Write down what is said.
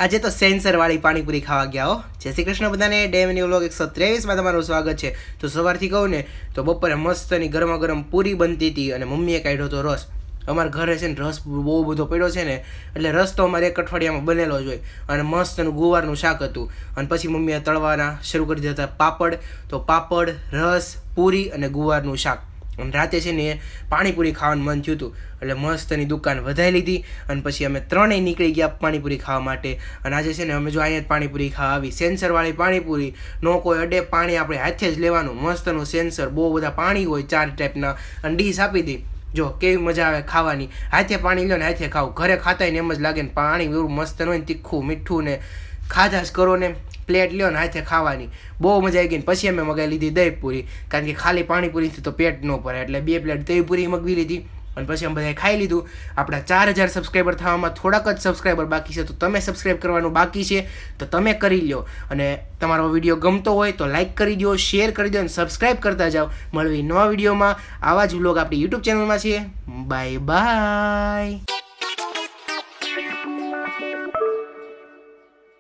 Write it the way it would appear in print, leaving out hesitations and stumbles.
આજે તો સેન્સરવાળી પાણીપુરી ખાવા ગયા હો. જય શ્રી કૃષ્ણ બધાને. ડે મિની વ્લોગ 123માં તમારું સ્વાગત છે. તો સવારથી કહું ને તો બપોરે મસ્તની ગરમા ગરમ પૂરી બનતી હતી અને મમ્મીએ કાઢ્યો તો રસ. અમારા ઘરે છે ને રસ બહુ બધો પડ્યો છે ને, એટલે રસ તો અમારે એક અઠવાડિયામાં બનેલો જ હોય. અને મસ્તનું ગુવારનું શાક હતું. અને પછી મમ્મીએ તળવાના શરૂ કરી દીધા હતા પાપડ. તો પાપડ, રસ, પૂરી અને ગુવારનું શાક. અને રાતે છે ને એ પાણીપુરી ખાવાનું મન થયું હતું, એટલે મસ્તની દુકાન વધારી લીધી. અને પછી અમે ત્રણેય નીકળી ગયા પાણીપુરી ખાવા માટે. અને આજે છે ને અમે જો અહીંયા જ પાણીપુરી ખાવા આવી. સેન્સરવાળી પાણીપુરી, નો કોઈ અડે, પાણી આપણે હાથે જ લેવાનું. મસ્તનું સેન્સર, બહુ બધા પાણી હોય 4 ટાઈપના, અને ડીશ આપી હતી. જો કેવી મજા આવે ખાવાની. હાથે પાણી લો ને હાથે ખાવ. ઘરે ખાતાય ને એમ જ લાગે ને પાણી એવું મસ્ત હોય ને, તીખું મીઠું ને ખાધા જ કરો ને. પ્લેટ લ્યો ને હાથે ખાવાની, બહુ મજા આવી ગઈ. પછી અમે મગાવી લીધી દહીં પૂરી, કારણ કે ખાલી પાણીપુરીથી તો પેટ ન ભરે, એટલે 2 પ્લેટ દહીં પૂરી મગવી લીધી. અને પછી અમે બધાએ ખાઈ લીધું. આપણા 4000 સબસ્ક્રાઈબર થવામાં થોડાક જ સબસ્ક્રાઈબર બાકી છે, તો તમે સબસ્ક્રાઈબ કરવાનું બાકી છે તો તમે કરી લો. અને તમારો વિડીયો ગમતો હોય તો લાઇક કરી દો, શેર કરી દો અને સબસ્ક્રાઈબ કરતા જાઓ. મળવી નવા વિડીયોમાં. આવા જ વ્લોગ આપણી યુટ્યુબ ચેનલમાં છે. Bye bye.